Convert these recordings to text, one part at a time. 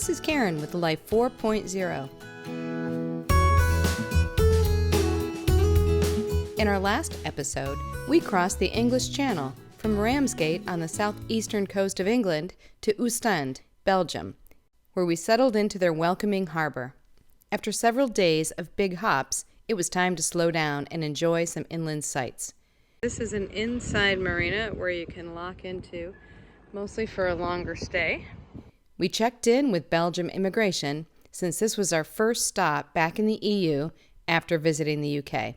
This is Karen with Life 4.0. In our last episode, we crossed the English Channel from Ramsgate on the southeastern coast of England to Oostend, Belgium, where we settled into their welcoming harbor. After several days of big hops, it was time to slow down and enjoy some inland sights. This is an inside marina where you can lock into, mostly for a longer stay. We checked in with Belgium immigration since this was our first stop back in the EU after visiting the UK.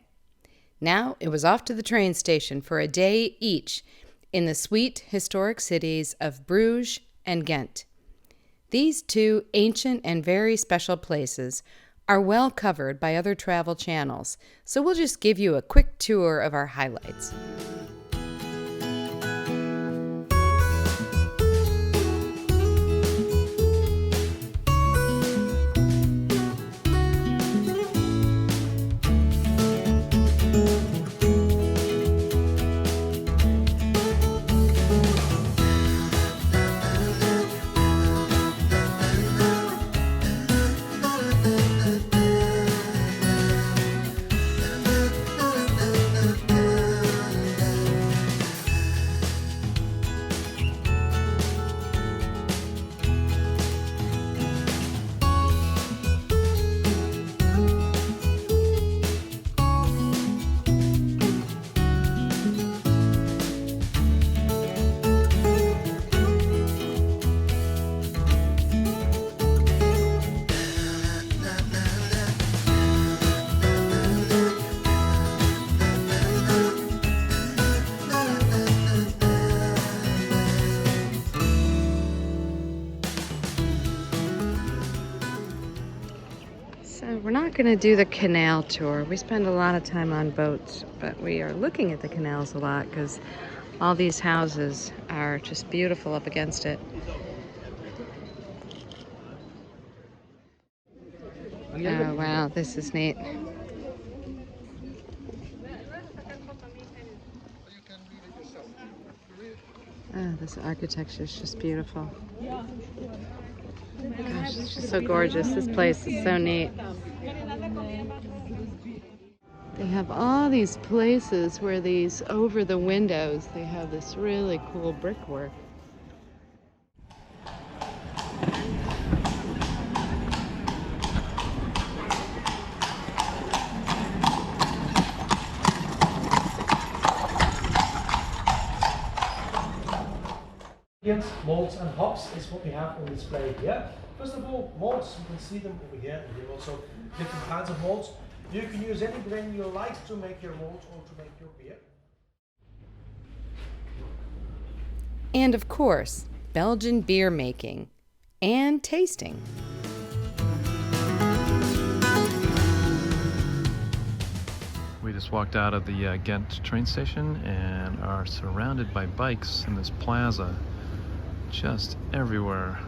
Now it was off to the train station for a day each in the sweet historic cities of Bruges and Ghent. These two ancient and very special places are well covered by other travel channels, so we'll just give you a quick tour of our highlights. We're not going to do the canal tour. We spend a lot of time on boats, but we are looking at the canals a lot because all these houses are just beautiful up against it. Oh wow, this is neat. Oh, this architecture is just beautiful. Gosh, it's just so gorgeous. This place is so neat. They have all these places where these, over the windows, they have this really cool brickwork. Malts and hops is what we have on display here. First of all, malts, you can see them over here, and here also different kinds of malts. You can use any grain you like to make your malt or to make your beer. And of course, Belgian beer making and tasting. We just walked out of the Ghent train station and are surrounded by bikes in this plaza, just everywhere.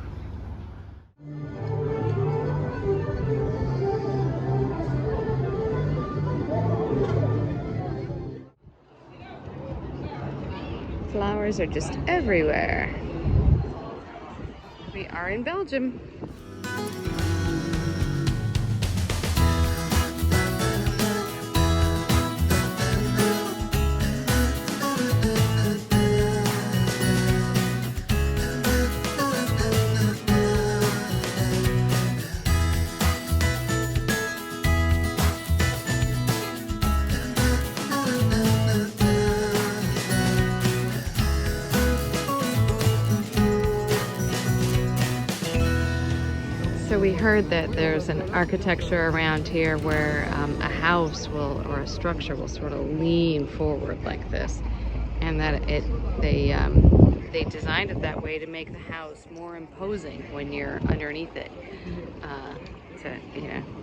Flowers are just everywhere. We are in Belgium. So we heard that there's an architecture around here where a house will, or a structure will sort of lean forward like this, and that they designed it that way to make the house more imposing when you're underneath it. So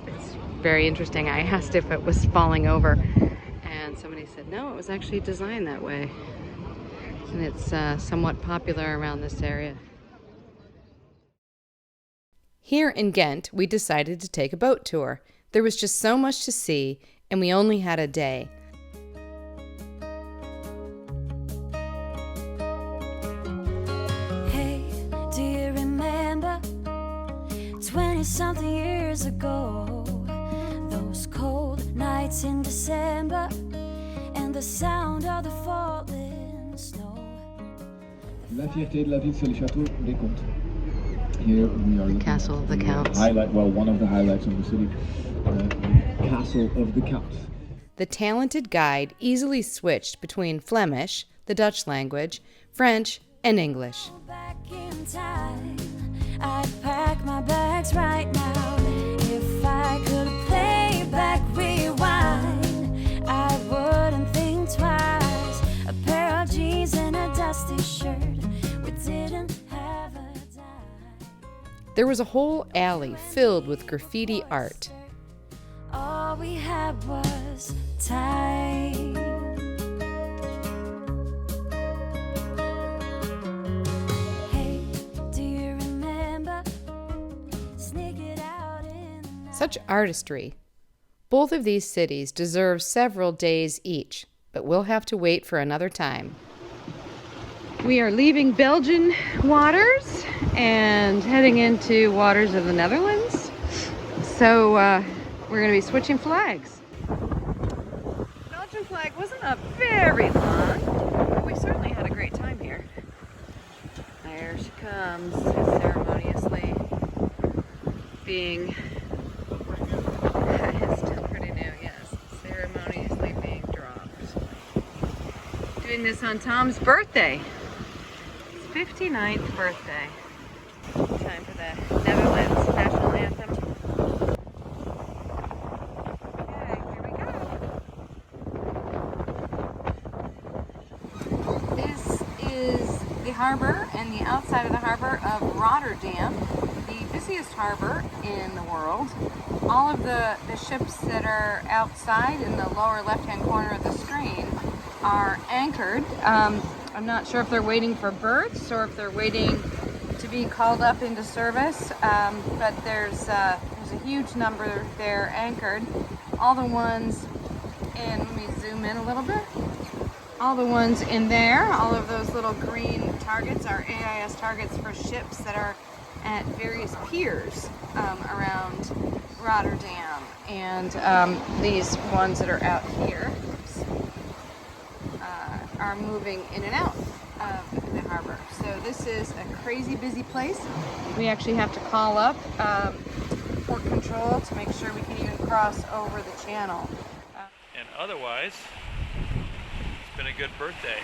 it's very interesting. I asked if it was falling over, and somebody said no, it was actually designed that way, and it's somewhat popular around this area. Here in Ghent, we decided to take a boat tour. There was just so much to see, and we only had a day. Hey, do you remember 20-something years ago. Those cold nights in December and the sound of the falling snow. La fierté de la ville, c'est le château des Comtes. Here we are looking Castle of the at Counts. highlight, well, one of the highlights of the city, the Castle of the Counts. The talented guide easily switched between Flemish, the Dutch language, French, and English. Back in time, I'd pack my bags right now. If I could play back rewind, I wouldn't think twice. A pair of jeans and a dusty shirt. We didn't have a dime. There was a whole alley filled with graffiti art. All we had was time. Hey, do you remember? Sneak it out in the night. Such artistry. Both of these cities deserve several days each, but we'll have to wait for another time. We are leaving Belgian waters and heading into waters of the Netherlands. So we're going to be switching flags. Belgian flag wasn't up very long, but we certainly had a great time here. There she comes, ceremoniously being, it's still pretty new, yes, ceremoniously being dropped. Doing this on Tom's birthday. His 59th birthday. Time for the Netherlands national anthem. Okay, here we go. This is the harbor and the outside of the harbor of Rotterdam, the busiest harbor in the world. All of the ships that are outside in the lower left-hand corner of the screen are anchored. I'm not sure if they're waiting for berths or if they're waiting to be called up into service, but there's a huge number there anchored. All the ones in, let me zoom in a little bit. All the ones in there, all of those little green targets are AIS targets for ships that are at various piers around Rotterdam. And these ones that are out here are moving in and out of the harbor. So this is a crazy busy place. We actually have to call up port control to make sure we can even cross over the channel. And otherwise, it's been a good birthday.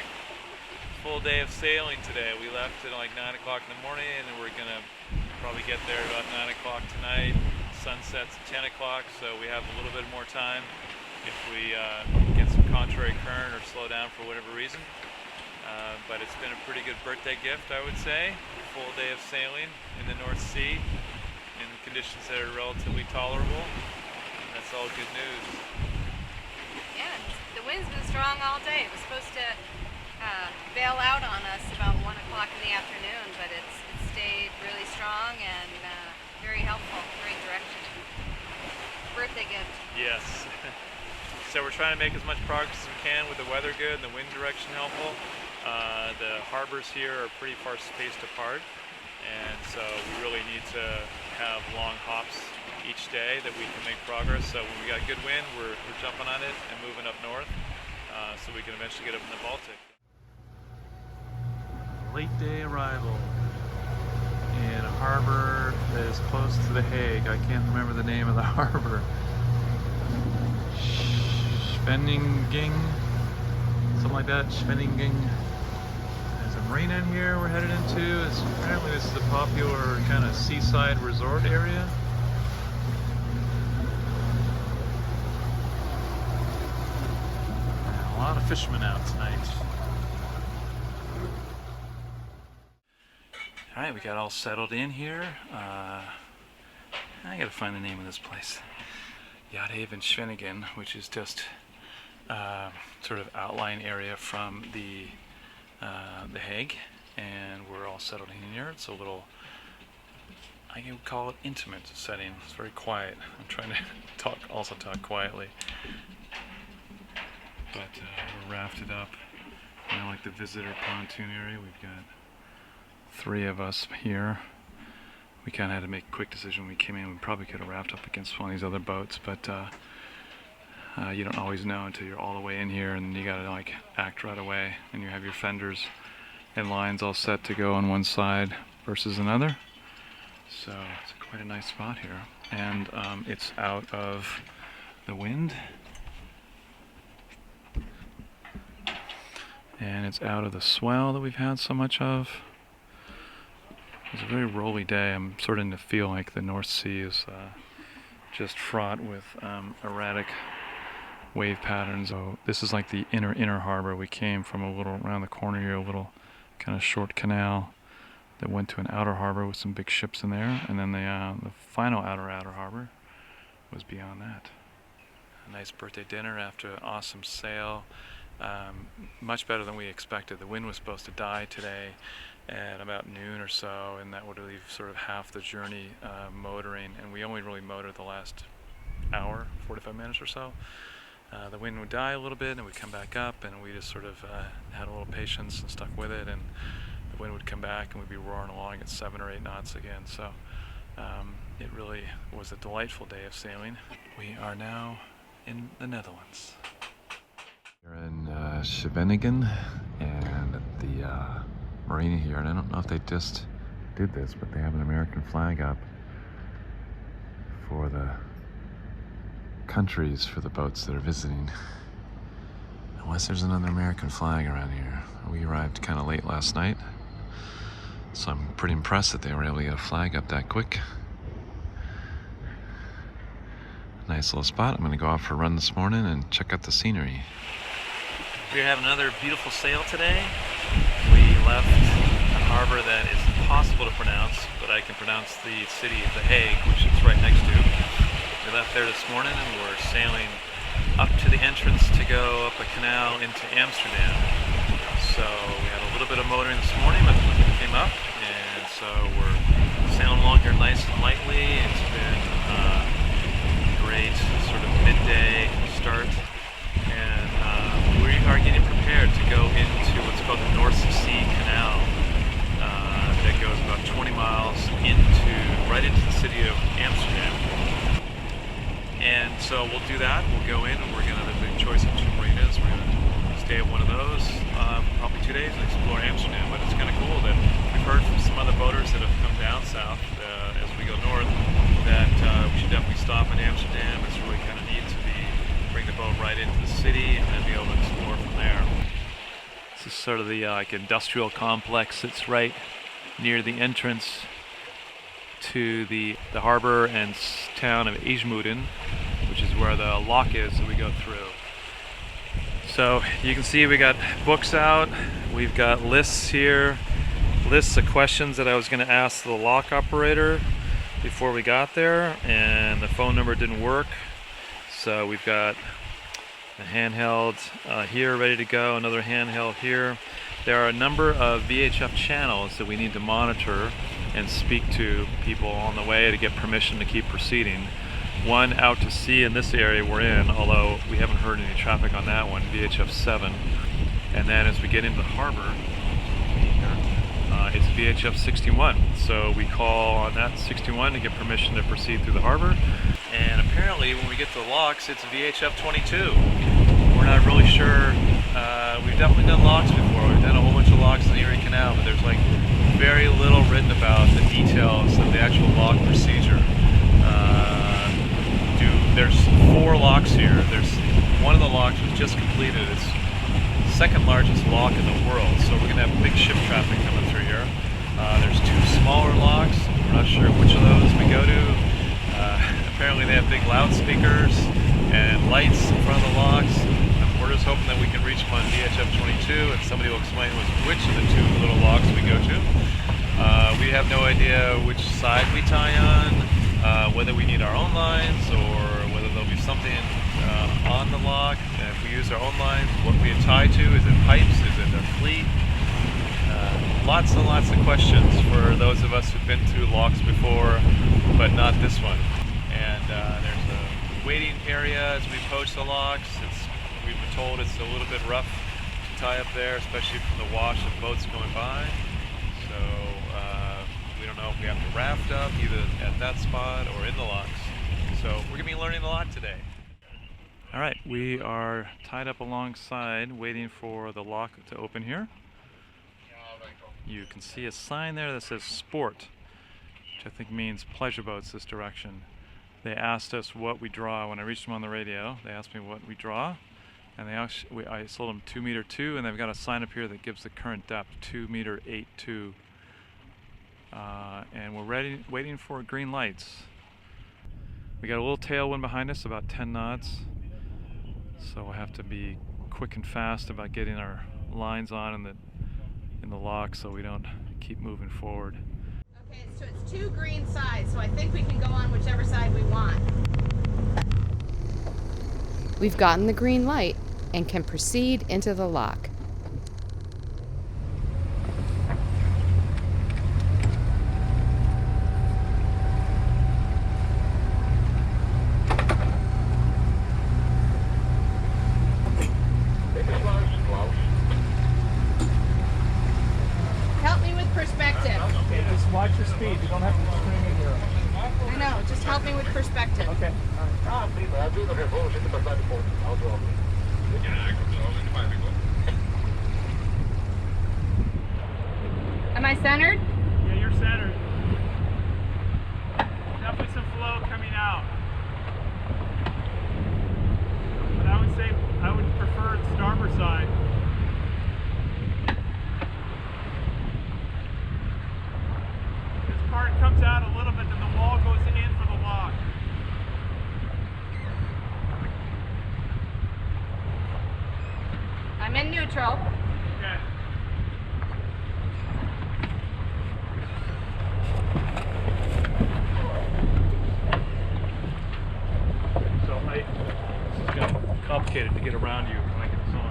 Full day of sailing today. We left at like 9 o'clock in the morning, and we're gonna probably get there about 9 o'clock tonight. Sunset's at 10 o'clock, so we have a little bit more time if we get some contrary current or slow down for whatever reason. But it's been a pretty good birthday gift, I would say. Full day of sailing in the North Sea in conditions that are relatively tolerable. That's all good news. Yeah, the wind's been strong all day. It was supposed to bail out on us about 1 o'clock in the afternoon, but it's stayed really strong and very helpful, great direction. Birthday gift. Yes. So we're trying to make as much progress as we can with the weather good and the wind direction helpful. The harbors here are pretty far spaced apart, and so we really need to have long hops each day that we can make progress. So when we got good wind, we're jumping on it and moving up north, so we can eventually get up in the Baltic. Late day arrival in a harbor that is close to the Hague. I can't remember the name of the harbor. Scheveningen, something like that. Scheveningen. There's a marina in here we're headed into. Apparently this is a popular kind of seaside resort area. And a lot of fishermen out tonight. Alright, we got all settled in here. I gotta find the name of this place. Haven Scheveningen, which is just sort of outline area from the Hague, and we're all settled in here. It's a little, I would call it intimate setting. It's very quiet. I'm trying to talk quietly, but we're rafted up. Kind of like the visitor pontoon area. We've got 3 of us here. we kind of had to make a quick decision when we came in. We probably could have wrapped up against one of these other boats, but you don't always know until you're all the way in here, and you gotta like act right away, and you have your fenders and lines all set to go on one side versus another. So it's quite a nice spot here, and it's out of the wind, and it's out of the swell that we've had so much of. It's a very rolly day. I'm starting to feel like the North Sea is just fraught with erratic wave patterns. So this is like the inner harbor. We came from a little around the corner here, a little kind of short canal that went to an outer harbor with some big ships in there, and then the final outer harbor was beyond that. A nice birthday dinner after an awesome sail. Much better than we expected. The wind was supposed to die today at about noon or so, and that would leave sort of half the journey motoring, and we only really motored the last hour, 45 minutes or so. The wind would die a little bit and we'd come back up, and we just sort of had a little patience and stuck with it, and the wind would come back and we'd be roaring along at 7 or 8 knots again. So it really was a delightful day of sailing. We are now in the Netherlands. We're in Scheveningen, and at the marina here, and I don't know if they just did this, but they have an American flag up for the countries for the boats that are visiting. Unless there's another American flag around here. We arrived kind of late last night, so I'm pretty impressed that they were able to get a flag up that quick. Nice little spot. I'm going to go out for a run this morning and check out the scenery. We're having another beautiful sail today. We left a harbor that is impossible to pronounce, but I can pronounce the city of The Hague, which it's right next to. We left there this morning and we're sailing up to the entrance to go up a canal into Amsterdam. So we had a little bit of motoring this morning, but the wind came up, and so we're sailing along here nice and lightly. It's been great sort of midday start, and we are getting prepared to go into what's called the North Sea Canal. That goes about 20 miles right into the city of Amsterdam. And so we'll do that. We'll go in and we're going to have a big choice of 2 marinas. We're going to stay at one of those probably 2 days and explore Amsterdam. But it's kind of cool that we've heard from some other boaters that have come down south as we go north that we should definitely stop in Amsterdam. It's really kind of neat to bring the boat right into the city and then be able to explore from there. This is sort of the like industrial complex. It's right near the entrance to the harbor and town of Ijmuiden, which is where the lock is that we go through. So you can see we got books out. We've got lists here, lists of questions that I was going to ask the lock operator before we got there, and the phone number didn't work. So we've got a handheld here ready to go, another handheld here. There are a number of VHF channels that we need to monitor and speak to people on the way to get permission to keep proceeding. One out to sea in this area we're in, although we haven't heard any traffic on that one, VHF 7. And then as we get into the harbor, it's VHF 61. So we call on that 61 to get permission to proceed through the harbor. And apparently when we get to the locks, it's VHF 22. We're not really sure. We've definitely done locks before. We've done a whole bunch of locks in the Erie Canal, but there's like very little written about the details of the actual lock procedure. There's 4 locks here. There's one of the locks was just completed. It's the second largest lock in the world, so we're gonna have big ship traffic coming through here. There's 2 smaller locks. We're not sure which of those we go to. Apparently they have big loudspeakers and lights in front of the locks. We're just hoping that we can reach them on VHF 22 and somebody will explain to us which of the 2 little locks we go to. We have no idea which side we tie on, whether we need our own lines or whether there'll be something on the lock. And if we use our own lines, what we tie to, is it pipes, is it a fleet? Lots and lots of questions for those of us who've been through locks before, but not this one. And there's a waiting area as we approach the locks. We've been told it's a little bit rough to tie up there, especially from the wash of boats going by. So We don't know if we have to raft up either at that spot or in the locks. So we're going to be learning a lot today. All right, we are tied up alongside waiting for the lock to open here. You can see a sign there that says sport, which I think means pleasure boats this direction. They asked us what we draw. When I reached them on the radio, they asked me what we draw, and I sold them 2 meter 2, and they've got a sign up here that gives the current depth 2 meter 82, and we're waiting for green lights. We got a little tailwind behind us, about 10 knots, so we'll have to be quick and fast about getting our lines on in the lock so we don't keep moving forward. Okay, so it's 2 green sides, so I think we can go on whichever side we want. We've gotten the green light and can proceed into the lock. Help me with perspective. Okay, just watch your speed. You don't have to swing in here. I know, just help me with perspective. Okay. Am I centered? Yeah, you're centered. Definitely some flow coming out. But I would say I would prefer the starboard side. This part comes out a little bit, then the wall goes in for the lock. I'm in neutral. Okay. So this is going to be complicated to get around you when I get this on.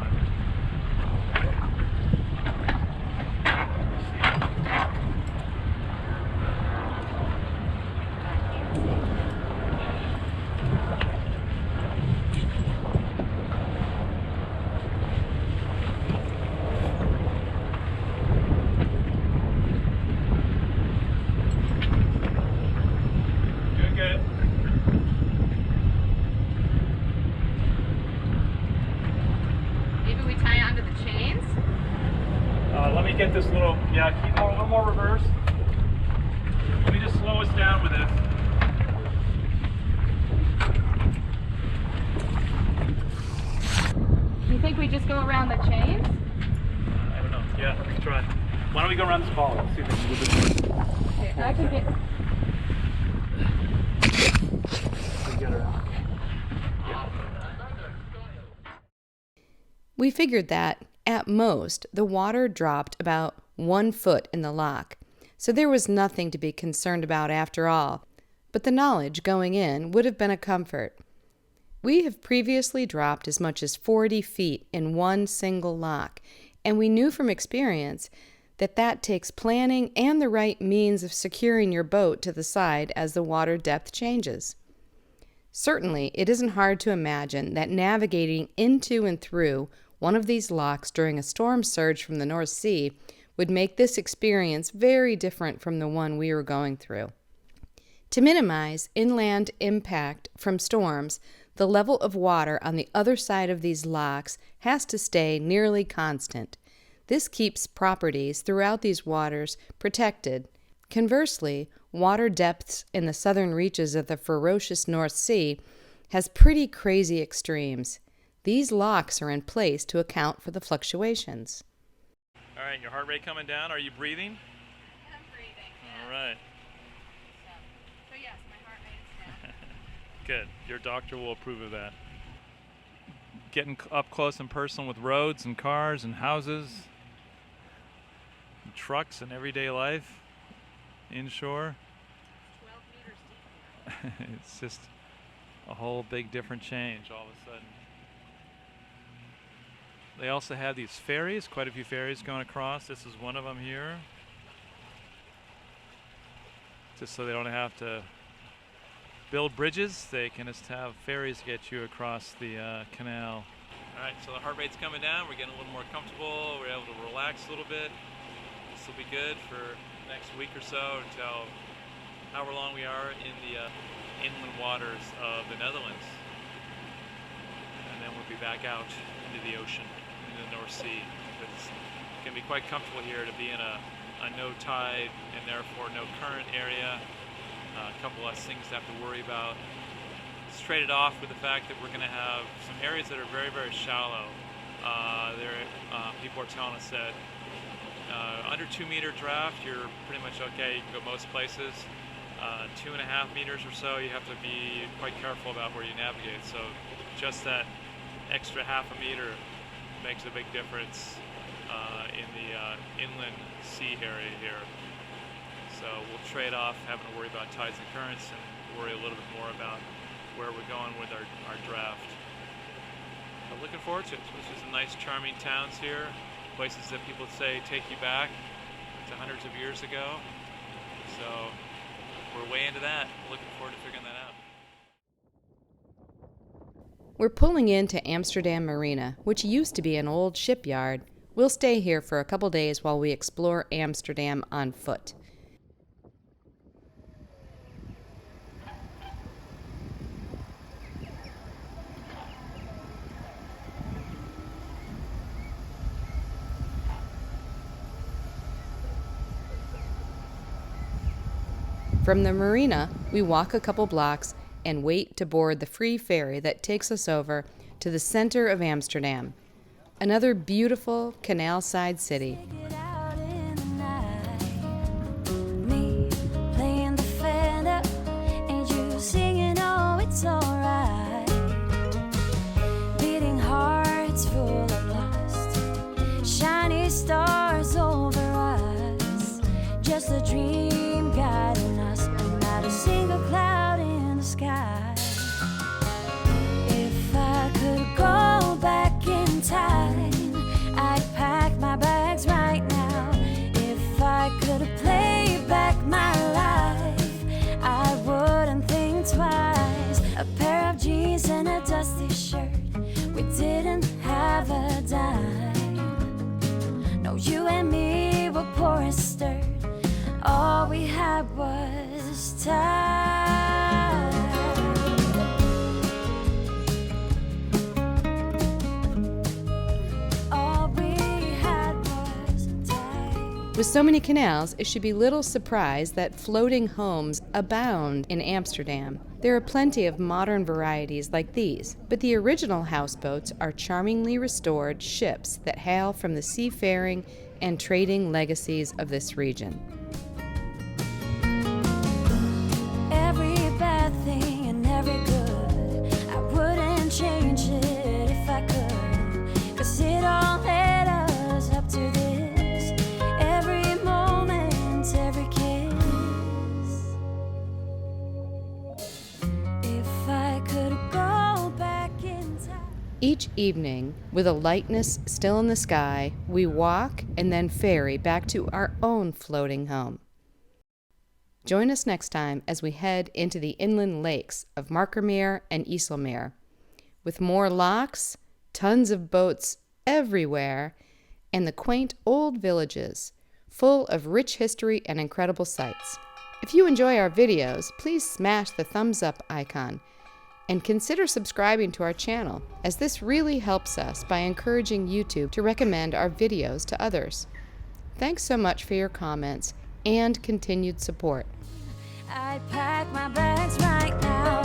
Doing good. Maybe we tie onto the chains? Let me get this little, keep a little more reverse. Let me just slow us down with this. You think we just go around the chains? I don't know. Yeah, let's try. Why don't we go around this ball? Let's see if we can move it. Okay, I can get... We get her out. We figured that, at most, the water dropped about 1 foot in the lock, so there was nothing to be concerned about after all, but the knowledge going in would have been a comfort. We have previously dropped as much as 40 feet in one single lock, and we knew from experience that that takes planning and the right means of securing your boat to the side as the water depth changes. Certainly, it isn't hard to imagine that navigating into and through one of these locks during a storm surge from the North Sea would make this experience very different from the one we were going through. To minimize inland impact from storms, the level of water on the other side of these locks has to stay nearly constant. This keeps properties throughout these waters protected. Conversely, water depths in the southern reaches of the ferocious North Sea has pretty crazy extremes. These locks are in place to account for the fluctuations. All right, your heart rate coming down. Are you breathing? I'm breathing. All right. So yes, my heart rate is down. Good. Your doctor will approve of that. Getting up close and personal with roads and cars and houses, and trucks and everyday life, inshore. 12 meters deep. It's just a whole big different change all of a sudden. They also have these ferries, quite a few ferries going across. This is one of them here. Just so they don't have to build bridges, they can just have ferries get you across the canal. All right, so the heart rate's coming down. We're getting a little more comfortable. We're able to relax a little bit. This will be good for next week or so until however long we are in the inland waters of the Netherlands. And then we'll be back out into the ocean, into the North Sea. It's going to be quite comfortable here to be in a no tide and therefore no current area. A couple less things to have to worry about. It's traded off with the fact that we're going to have some areas that are very, very shallow. People are telling us that under 2 meter draft, you're pretty much okay. You can go most places. 2.5 meters or so, you have to be quite careful about where you navigate. So just that extra half a meter makes a big difference in the inland sea area here. So we'll trade off having to worry about tides and currents and worry a little bit more about where we're going with our draft. But looking forward to it. There's some nice, charming towns here, places that people say take you back to hundreds of years ago. So we're way into that. Looking forward to figuring that out. We're pulling into Amsterdam Marina, which used to be an old shipyard. We'll stay here for a couple days while we explore Amsterdam on foot. From the marina, we walk a couple blocks and wait to board the free ferry that takes us over to the center of Amsterdam, another beautiful canal-side city. Me playing the fender and you singing, oh, it's alright. Beating hearts full of lust, shiny stars over us, just a dream guiding us, not a single cloud in the sky. If I could go back in time, I'd pack my bags right now. If I could play back my life, I wouldn't think twice. A pair of jeans and a dusty shirt, we didn't have a dime. No, you and me were poor and stirred, all we had was time. All we had was time. With so many canals, it should be little surprise that floating homes abound in Amsterdam. There are plenty of modern varieties like these, but the original houseboats are charmingly restored ships that hail from the seafaring and trading legacies of this region. Every bad thing and every good, I wouldn't change it if I could, 'cause it all led us up to this. Every moment, every kiss. If I could go back in time. Each evening, with a lightness still in the sky, we walk and then ferry back to our own floating home. Join us next time as we head into the inland lakes of Markermeer and IJsselmeer, with more locks, tons of boats everywhere, and the quaint old villages, full of rich history and incredible sights. If you enjoy our videos, please smash the thumbs up icon and consider subscribing to our channel, as this really helps us by encouraging YouTube to recommend our videos to others. Thanks so much for your comments and continued support. I'd pack my bags right now.